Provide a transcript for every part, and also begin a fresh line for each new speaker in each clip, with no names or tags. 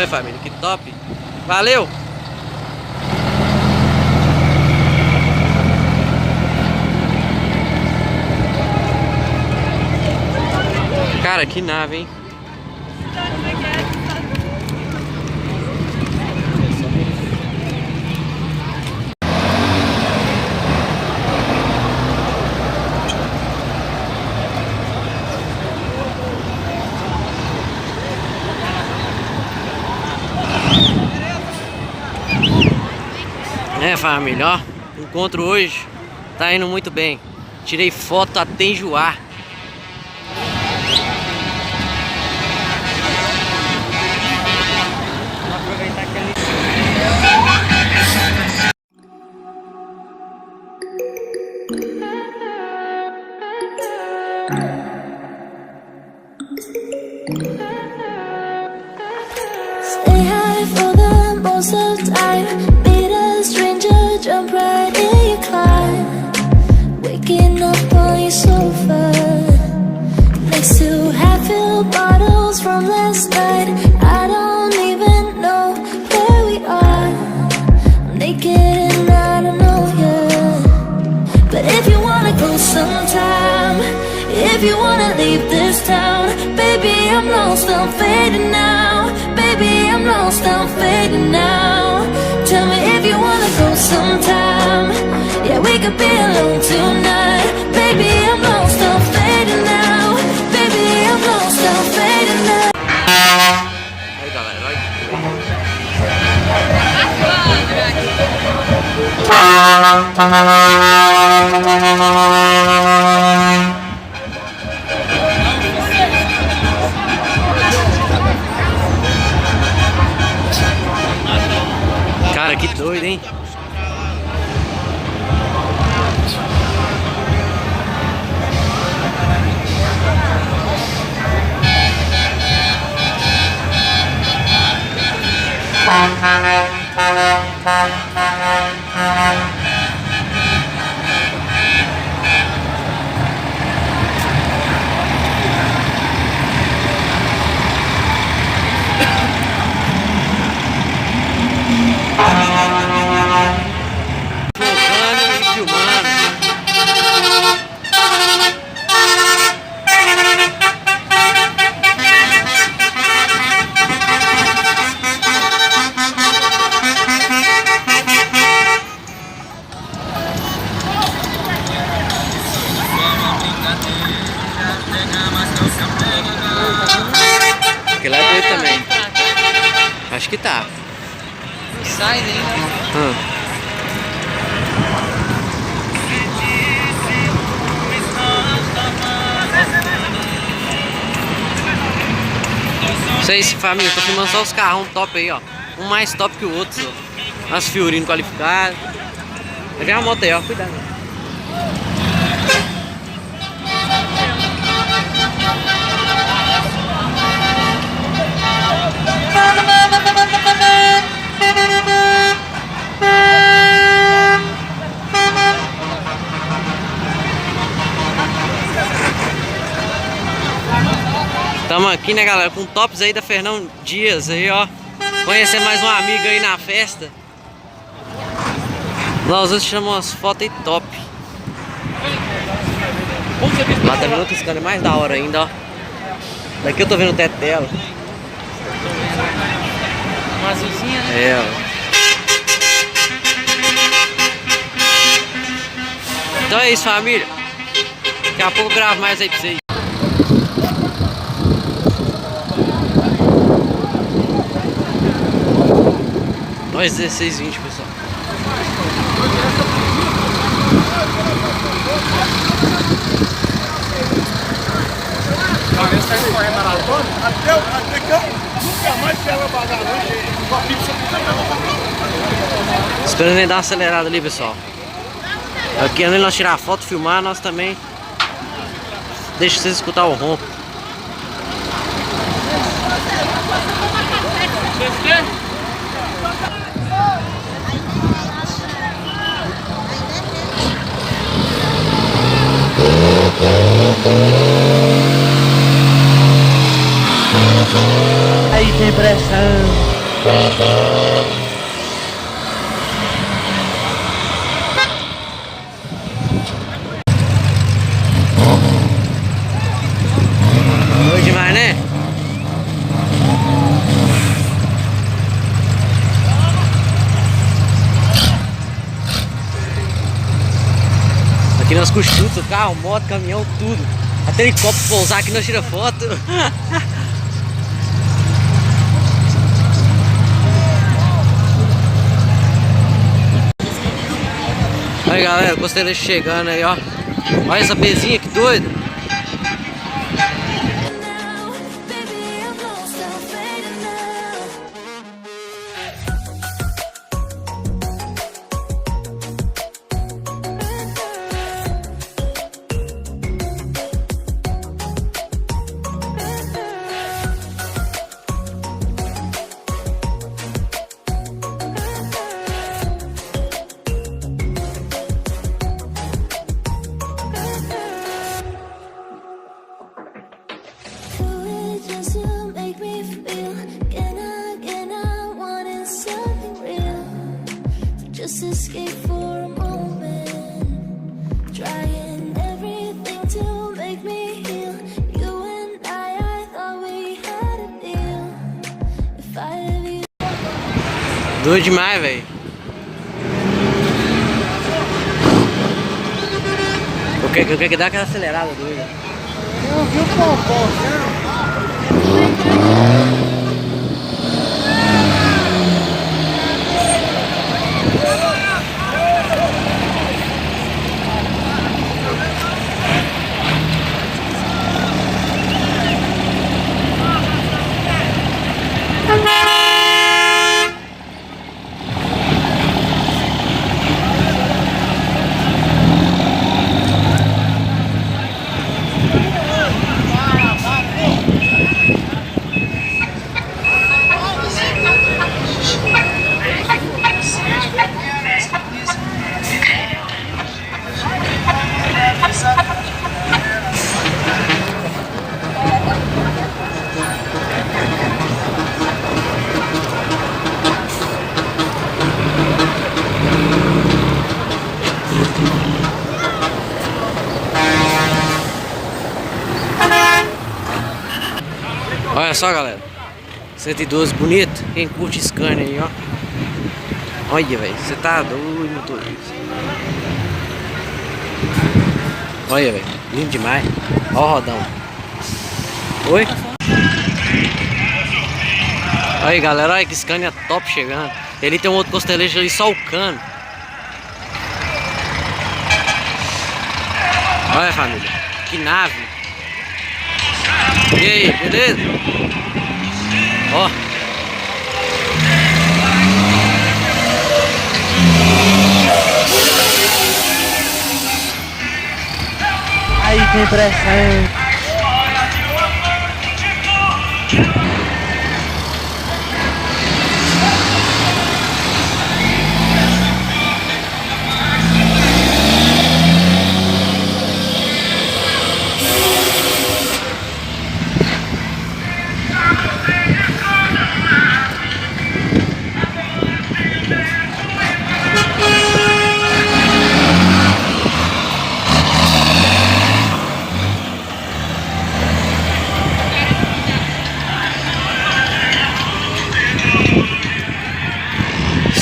Olha, família, que top. Valeu. Cara, que nave, hein? É, família, ó, o encontro hoje tá indo muito bem. Tirei foto até enjoar.
Stay high for the most of time. Meet a stranger, jump right in your climb. Waking up on your sofa, next to half-filled bottles from last night. I don't even know where we are. I'm naked and I don't know you. But if you wanna go sometime, if you wanna leave this town, baby, I'm lost, I'm fading now. Baby, I'm lost, I'm fading now. Tell me if you wanna go sometime. Yeah, we could be alone tonight. Baby, I'm lost, I'm fading now. Baby, I'm lost, I'm fading now.
Aí, galera, vai. Cara, que doido, hein? Focando e filmando. Aquele lá é doido também. Acho que tá.
Não sai nem, né?
Isso aí, família, tô filmando só os carrão top aí, ó. Um mais top que o outro, ó. As Fiorino qualificadas. Vai ver uma moto aí, ó. Cuidado. Tamo aqui, né, galera, com tops aí da Fernão Dias aí, ó. Conhecer mais um amigo aí na festa. Lá os outros chamam umas fotos aí top. Lá também outros caras mais da hora ainda, ó. Daqui eu tô vendo o teto dela.
Uma azulzinha, né?
É, ó. Então é isso, família. Daqui a pouco eu gravo mais aí pra vocês. Nós 16:20, pessoal.
Até que eu nunca mais quero pagar com a pizza.
Esperando ele dar uma acelerada ali, pessoal. Aqui, além de nós tirar foto, filmar, nós também deixa vocês escutar o ronco.
Aí tem pressão.
Doido demais, né? Aqui nós costumamos carro, moto, caminhão, tudo. Até helicóptero pousar aqui nós tira foto. Aí galera, o costeleiro chegando aí, ó. Olha essa bezinha que doida.
Now, baby, I'm lost, I'm fading now. Do it just to make me feel again, I wanted something real. Just escape for a moment. Trying everything to make me heal. You and I thought we had a deal. If I ever you
Doido demais, velho. Eu quero que dar aquela acelerada doida.
Eu vi o pompom, né?
Olha só, galera. 112 bonito. Quem curte Scania aí, ó. Olha, velho. Você tá doido, motorista. Olha, velho. Lindo demais. Ó o rodão. Oi? Olha aí, galera. Olha que Scania top chegando. Ele tem um outro costeleiro ali só o cano. Olha, família. Que nave. E aí, beleza? Ó.
Aí tem pressão.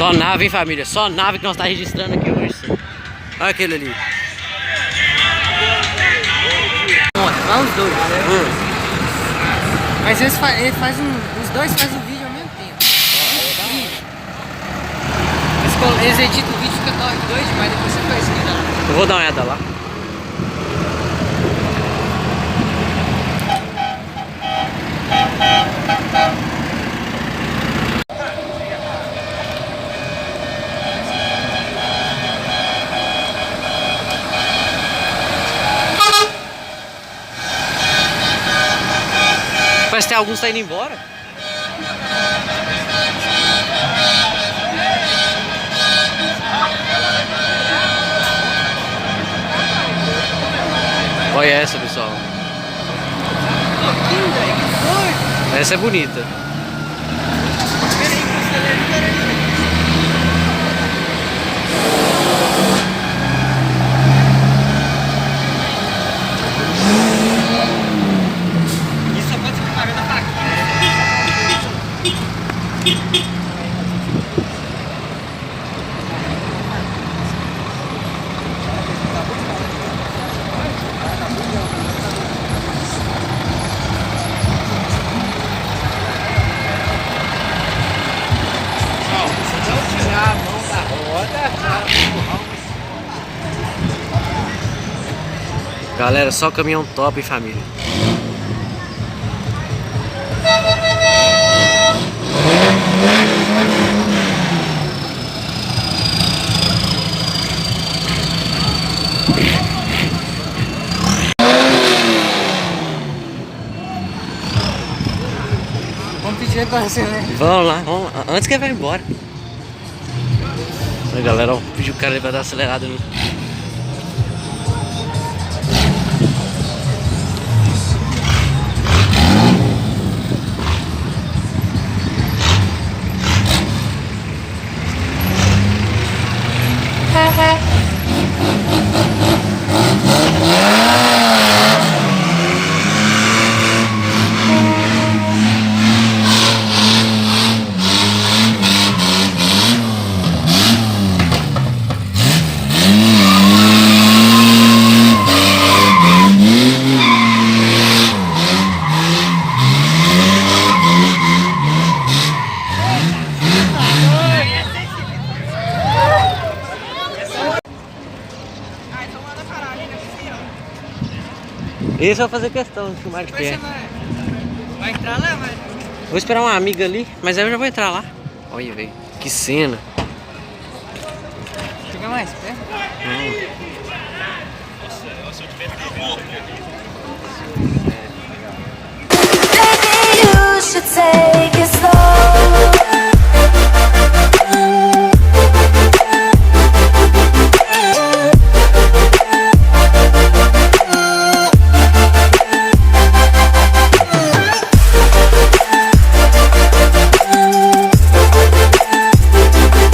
Só nave, hein, família? Só nave que nós tá registrando aqui hoje. Olha aquele ali.
Vai os dois, né? Mas eles os dois fazem o vídeo ao mesmo tempo. Eles editam o vídeo, fica dois demais, depois você faz isso aqui, não.
Eu vou dar uma olhada lá. Parece que tem alguns que tá indo embora. Olha essa, pessoal. Essa é bonita. Galera, só caminhão top, família.
Vamos pedir agora, né?
Vamos lá, vamos lá. Antes que ele vai embora. Aí, galera, ó, pediu o cara pra dar acelerado ali. Esse eu vou fazer questão de filmar de pé.
Vai entrar lá, vai?
Vou esperar uma amiga ali, mas aí eu já vou entrar lá. Olha, velho, que cena.
Chega mais perto.
Maybe you should take a